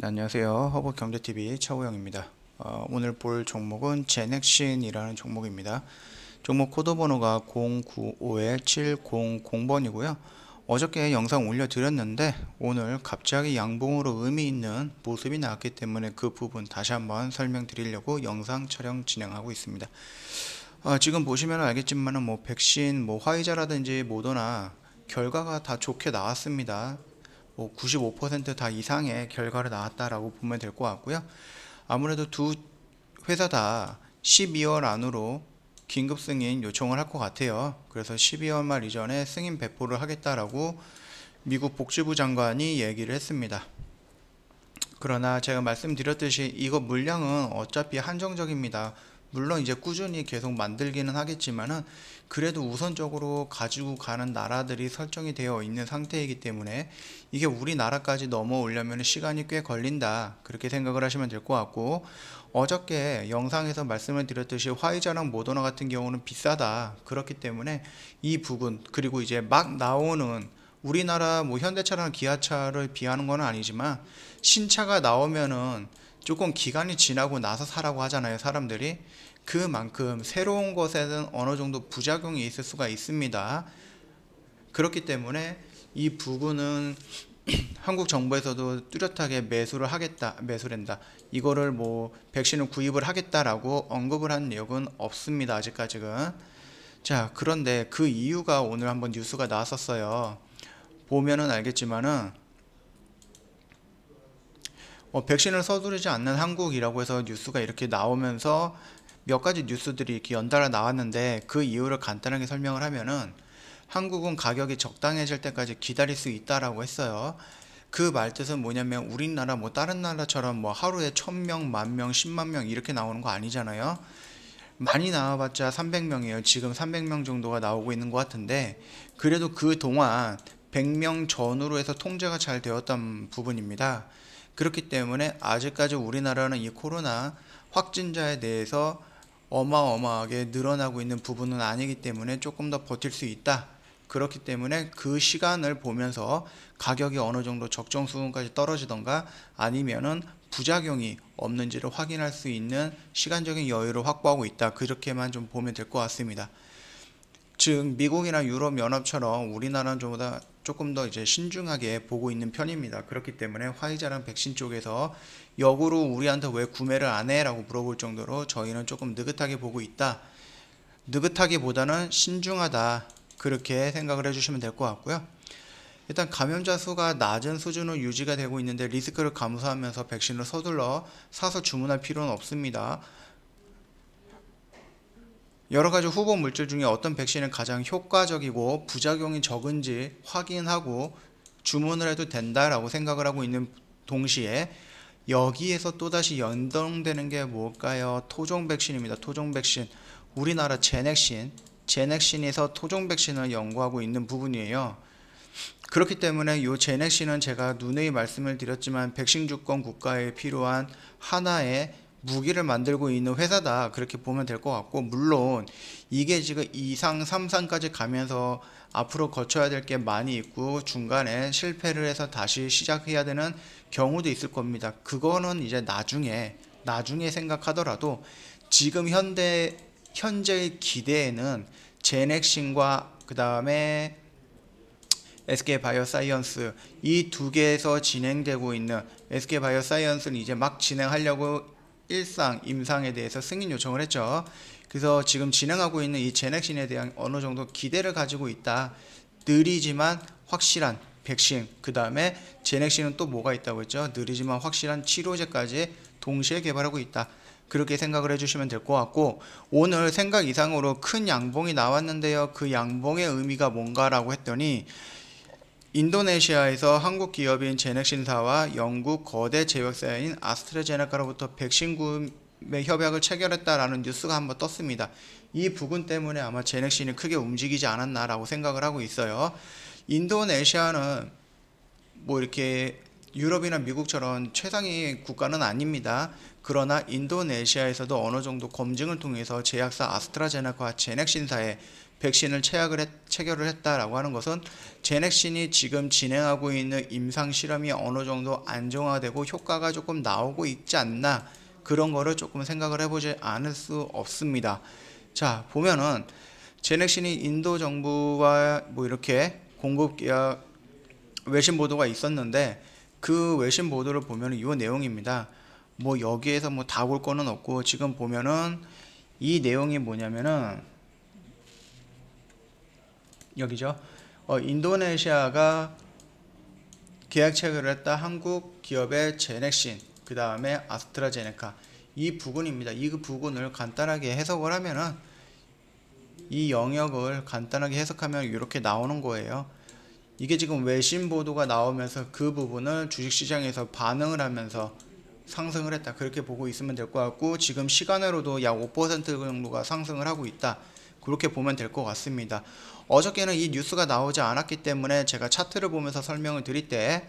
네, 안녕하세요. 허브경제TV 차우영입니다. 오늘 볼 종목은 제넥신이라는 종목입니다. 종목 코드 번호가 0951-700번이고요. 어저께 영상 올려드렸는데 오늘 갑자기 양봉으로 의미 있는 모습이 나왔기 때문에 그 부분 다시 한번 설명드리려고 영상 촬영 진행하고 있습니다. 지금 보시면 알겠지만은 백신, 화이자라든지 모더나 결과가 다 좋게 나왔습니다. 95%다 이상의 결과를 나왔다라고 보면 될 것 같고요. 아무래도 두 회사 다 12월 안으로 긴급 승인 요청을 할 것 같아요. 그래서 12월 말 이전에 승인 배포를 하겠다라고 미국 복지부 장관이 얘기를 했습니다. 그러나 제가 말씀드렸듯이 이거 물량은 어차피 한정적입니다. 물론 이제 꾸준히 계속 만들기는 하겠지만은 그래도 우선적으로 가지고 가는 나라들이 설정이 되어 있는 상태이기 때문에 이게 우리나라까지 넘어오려면 시간이 꽤 걸린다, 그렇게 생각을 하시면 될 것 같고, 어저께 영상에서 말씀을 드렸듯이 화이자랑 모더나 같은 경우는 비싸다, 그렇기 때문에 이 부분, 그리고 이제 막 나오는 우리나라 현대차랑 기아차를 비하는 건 아니지만 신차가 나오면은 조금 기간이 지나고 나서 사라고 하잖아요, 사람들이. 그만큼 새로운 것에는 어느 정도 부작용이 있을 수가 있습니다. 그렇기 때문에 이 부분은 한국 정부에서도 뚜렷하게 매수된다, 이거를 백신을 구입을 하겠다라고 언급을 한 내용은 없습니다, 아직까지는. 자, 그런데 그 이유가 오늘 한번 뉴스가 나왔었어요. 보면은 알겠지만은 백신을 서두르지 않는 한국이라고 해서 뉴스가 이렇게 나오면서 몇 가지 뉴스들이 이렇게 연달아 나왔는데, 그 이유를 간단하게 설명을 하면은 한국은 가격이 적당해질 때까지 기다릴 수 있다라고 했어요. 그 말뜻은 뭐냐면 우리나라 다른 나라처럼 하루에 1000명, 10,000명, 100,000명 이렇게 나오는 거 아니잖아요. 많이 나와봤자 300명이에요. 지금 300명 정도가 나오고 있는 것 같은데, 그래도 그 동안 100명 전후로 해서 통제가 잘 되었던 부분입니다. 그렇기 때문에 아직까지 우리나라는 이 코로나 확진자에 대해서 어마어마하게 늘어나고 있는 부분은 아니기 때문에 조금 더 버틸 수 있다. 그렇기 때문에 그 시간을 보면서 가격이 어느 정도 적정 수준까지 떨어지던가 아니면은 부작용이 없는지를 확인할 수 있는 시간적인 여유를 확보하고 있다, 그렇게만 좀 보면 될 것 같습니다. 즉 미국이나 유럽 연합처럼 우리나라는 조금 더 이제 신중하게 보고 있는 편입니다. 그렇기 때문에 화이자랑 백신 쪽에서 역으로 우리한테 왜 구매를 안 해? 라고 물어볼 정도로 저희는 조금 느긋하게 보고 있다. 느긋하기보다는 신중하다, 그렇게 생각을 해주시면 될 것 같고요. 일단 감염자 수가 낮은 수준으로 유지가 되고 있는데 리스크를 감수하면서 백신을 서둘러 사서 주문할 필요는 없습니다. 여러가지 후보 물질 중에 어떤 백신이 가장 효과적이고 부작용이 적은지 확인하고 주문을 해도 된다라고 생각을 하고 있는 동시에, 여기에서 또다시 연동되는 게 뭘까요? 토종 백신입니다. 토종 백신. 우리나라 제넥신에서 토종 백신을 연구하고 있는 부분이에요. 그렇기 때문에 이 제넥신은 제가 누누이 말씀을 드렸지만 백신 주권 국가에 필요한 하나의 무기를 만들고 있는 회사다, 그렇게 보면 될 것 같고, 물론 이게 지금 2상, 3상까지 가면서 앞으로 거쳐야 될 게 많이 있고 중간에 실패를 해서 다시 시작해야 되는 경우도 있을 겁니다. 그거는 이제 나중에 생각하더라도 지금 현재의 기대에는 제넥신과 그 다음에 SK바이오사이언스, 이 두 개에서 진행되고 있는, SK바이오사이언스는 이제 막 진행하려고 1상, 임상에 대해서 승인 요청을 했죠. 그래서 지금 진행하고 있는 이 제넥신에 대한 어느 정도 기대를 가지고 있다. 느리지만 확실한 백신, 그 다음에 제넥신은 또 뭐가 있다고 했죠? 느리지만 확실한 치료제까지 동시에 개발하고 있다, 그렇게 생각을 해주시면 될 것 같고, 오늘 생각 이상으로 큰 양봉이 나왔는데요. 그 양봉의 의미가 뭔가라고 했더니 인도네시아에서 한국 기업인 제넥신사와 영국 거대 제약사인 아스트라제네카로부터 백신 구매 협약을 체결했다라는 뉴스가 한번 떴습니다. 이 부분 때문에 아마 제넥신이 크게 움직이지 않았나라고 생각을 하고 있어요. 인도네시아는 이렇게 유럽이나 미국처럼 최상위 국가는 아닙니다. 그러나 인도네시아에서도 어느 정도 검증을 통해서 제약사 아스트라제네카와 제넥신사에 백신을 체결을 했다라고 하는 것은 제넥신이 지금 진행하고 있는 임상 실험이 어느 정도 안정화되고 효과가 조금 나오고 있지 않나, 그런 거를 조금 생각을 해보지 않을 수 없습니다. 자, 보면은 제넥신이 인도 정부와 뭐 이렇게 공급 계약 외신 보도가 있었는데, 그 외신 보도를 보면은 이 내용입니다. 뭐 여기에서 뭐 다 볼 거는 없고, 지금 보면은 이 내용이 뭐냐면은 여기죠. 인도네시아가 계약 체결을 했다. 한국 기업의 제넥신, 그 다음에 아스트라제네카, 이 부분입니다. 이 부분을 간단하게 해석을 하면은, 이 영역을 간단하게 해석하면 이렇게 나오는 거예요. 이게 지금 외신 보도가 나오면서 그 부분을 주식시장에서 반응을 하면서 상승을 했다, 그렇게 보고 있으면 될 것 같고, 지금 시간으로도 약 5% 정도가 상승을 하고 있다, 그렇게 보면 될 것 같습니다. 어저께는 이 뉴스가 나오지 않았기 때문에 제가 차트를 보면서 설명을 드릴 때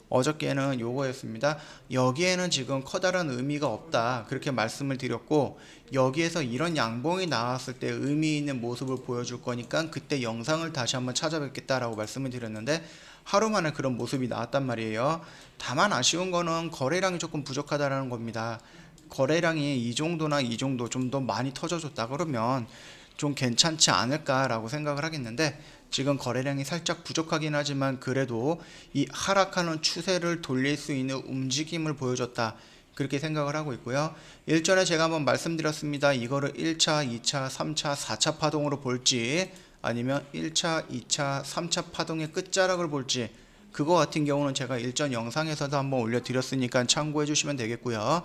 어저께는 요거였습니다. 여기에는 지금 커다란 의미가 없다, 그렇게 말씀을 드렸고, 여기에서 이런 양봉이 나왔을 때 의미 있는 모습을 보여줄 거니까 그때 영상을 다시 한번 찾아뵙겠다라고 말씀을 드렸는데, 하루 만에 그런 모습이 나왔단 말이에요. 다만 아쉬운 거는 거래량이 조금 부족하다라는 겁니다. 거래량이 이 정도나 이 정도 좀 더 많이 터져줬다 그러면 좀 괜찮지 않을까라고 생각을 하겠는데, 지금 거래량이 살짝 부족하긴 하지만 그래도 이 하락하는 추세를 돌릴 수 있는 움직임을 보여줬다, 그렇게 생각을 하고 있고요. 일전에 제가 한번 말씀드렸습니다. 이거를 1차, 2차, 3차, 4차 파동으로 볼지, 아니면 1차, 2차, 3차 파동의 끝자락을 볼지, 그거 같은 경우는 제가 일전 영상에서도 한번 올려드렸으니까 참고해 주시면 되겠고요.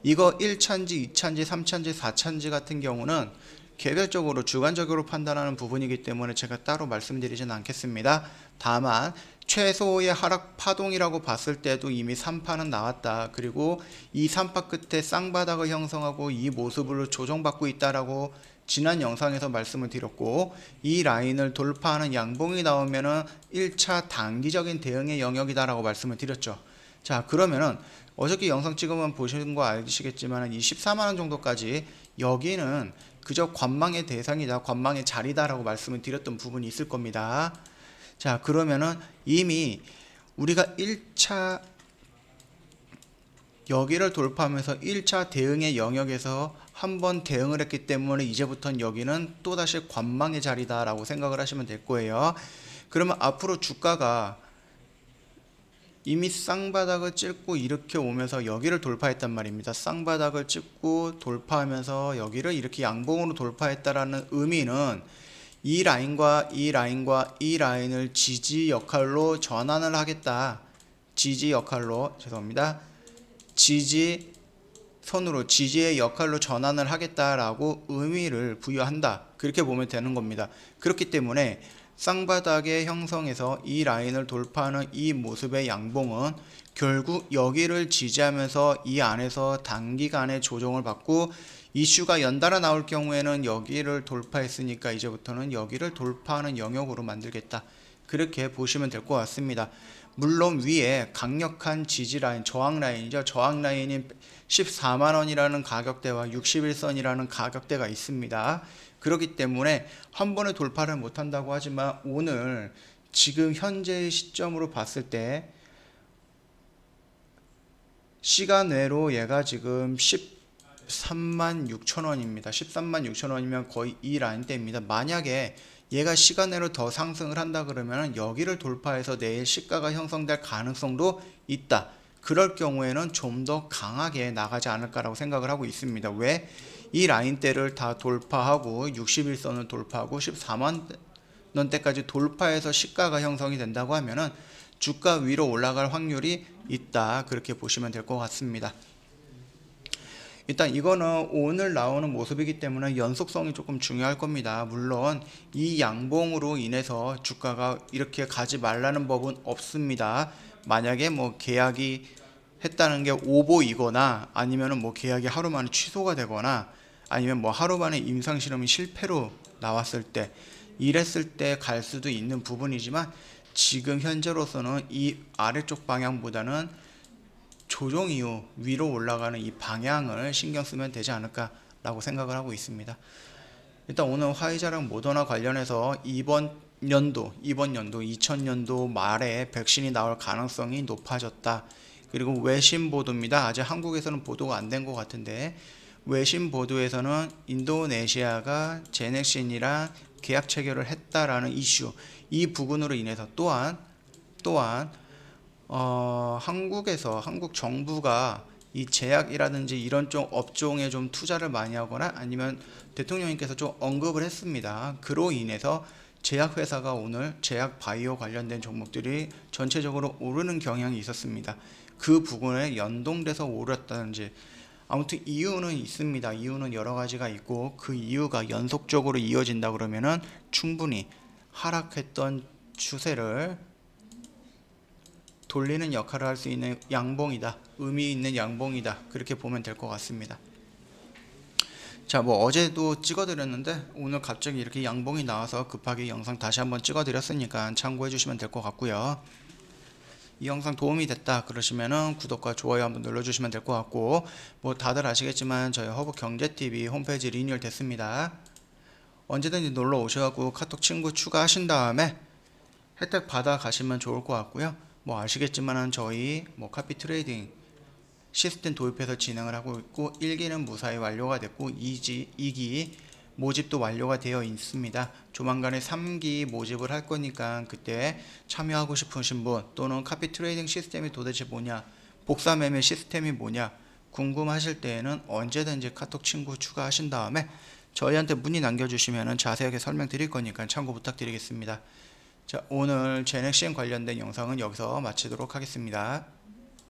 이거 1차인지 2차인지 3차인지 4차인지 같은 경우는 개별적으로 주관적으로 판단하는 부분이기 때문에 제가 따로 말씀드리진 않겠습니다. 다만 최소의 하락 파동이라고 봤을 때도 이미 3파는 나왔다, 그리고 이 3파 끝에 쌍바닥을 형성하고 이 모습으로 조정받고 있다라고 지난 영상에서 말씀을 드렸고, 이 라인을 돌파하는 양봉이 나오면은 1차 단기적인 대응의 영역이다라고 말씀을 드렸죠. 자, 그러면은 어저께 영상 찍으면 보시는 거 아시겠지만 24만원 정도까지 여기는 그저 관망의 대상이다, 관망의 자리다라고 말씀을 드렸던 부분이 있을 겁니다. 자, 그러면은 이미 우리가 1차 여기를 돌파하면서 1차 대응의 영역에서 한번 대응을 했기 때문에 이제부터는 여기는 또다시 관망의 자리다 라고 생각을 하시면 될 거예요. 그러면 앞으로 주가가 이미 쌍바닥을 찍고 이렇게 오면서 여기를 돌파했단 말입니다. 쌍바닥을 찍고 돌파하면서 여기를 이렇게 양봉으로 돌파했다라는 의미는 이 라인과 이 라인과 이 라인을 지지 역할로 전환을 하겠다, 지지 역할로, 죄송합니다, 지지선으로 지지의 역할로 전환을 하겠다라고 의미를 부여한다, 그렇게 보면 되는 겁니다. 그렇기 때문에 쌍바닥의 형성에서 이 라인을 돌파하는 이 모습의 양봉은 결국 여기를 지지하면서 이 안에서 단기간에 조정을 받고, 이슈가 연달아 나올 경우에는 여기를 돌파했으니까 이제부터는 여기를 돌파하는 영역으로 만들겠다, 그렇게 보시면 될 것 같습니다. 물론 위에 강력한 지지 라인, 저항 라인이죠. 저항 라인인 14만원이라는 가격대와 61선이라는 가격대가 있습니다. 그렇기 때문에 한 번에 돌파를 못한다고 하지만 오늘 지금 현재의 시점으로 봤을 때 시간 외로 얘가 지금 13만 6천원입니다. 13만 6천원이면 거의 이 라인대입니다. 만약에 얘가 시간 내로 더 상승을 한다 그러면 여기를 돌파해서 내일 시가가 형성될 가능성도 있다. 그럴 경우에는 좀 더 강하게 나가지 않을까라고 생각을 하고 있습니다. 왜? 이 라인대를 다 돌파하고 61선을 돌파하고 14만원대까지 돌파해서 시가가 형성이 된다고 하면은 주가 위로 올라갈 확률이 있다, 그렇게 보시면 될 것 같습니다. 일단 이거는 오늘 나오는 모습이기 때문에 연속성이 조금 중요할 겁니다. 물론 이 양봉으로 인해서 주가가 이렇게 가지 말라는 법은 없습니다. 만약에 뭐 계약이 했다는 게 오보이거나 아니면은 뭐 계약이 하루 만에 취소가 되거나 아니면 뭐 하루 만에 임상 실험이 실패로 나왔을 때, 이랬을 때 갈 수도 있는 부분이지만 지금 현재로서는 이 아래쪽 방향보다는 조정 이후 위로 올라가는 이 방향을 신경 쓰면 되지 않을까라고 생각을 하고 있습니다. 일단 오늘 화이자랑 모더나 관련해서 이번 연도 2000년도 말에 백신이 나올 가능성이 높아졌다. 그리고 외신 보도입니다. 아직 한국에서는 보도가 안 된 것 같은데 외신 보도에서는 인도네시아가 제넥신이랑 계약 체결을 했다라는 이슈, 이 부분으로 인해서 또한 한국 정부가 이 제약이라든지 이런 쪽 업종에 좀 투자를 많이 하거나 아니면 대통령님께서 좀 언급을 했습니다. 그로 인해서 제약회사가 오늘 제약 바이오 관련된 종목들이 전체적으로 오르는 경향이 있었습니다. 그 부분에 연동돼서 오르었다든지 아무튼 이유는 있습니다. 이유는 여러 가지가 있고 그 이유가 연속적으로 이어진다 그러면은 충분히 하락했던 추세를 돌리는 역할을 할 수 있는 양봉이다. 의미 있는 양봉이다. 그렇게 보면 될 것 같습니다. 자, 어제도 찍어드렸는데 오늘 갑자기 이렇게 양봉이 나와서 급하게 영상 다시 한번 찍어드렸으니까 참고해 주시면 될 것 같고요. 이 영상 도움이 됐다 그러시면은 구독과 좋아요 한번 눌러주시면 될 것 같고, 다들 아시겠지만 저희 허브경제TV 홈페이지 리뉴얼 됐습니다. 언제든지 놀러 오셔갖고 카톡 친구 추가하신 다음에 혜택 받아 가시면 좋을 것 같고요. 아시겠지만은 저희 카피 트레이딩 시스템 도입해서 진행을 하고 있고 1기는 무사히 완료가 됐고 2기 모집도 완료가 되어 있습니다. 조만간에 3기 모집을 할 거니까 그때 참여하고 싶으신 분 또는 카피 트레이딩 시스템이 도대체 뭐냐, 복사 매매 시스템이 뭐냐 궁금하실 때에는 언제든지 카톡 친구 추가하신 다음에 저희한테 문의 남겨주시면 자세하게 설명드릴 거니까 참고 부탁드리겠습니다. 자, 오늘 제넥신 관련된 영상은 여기서 마치도록 하겠습니다.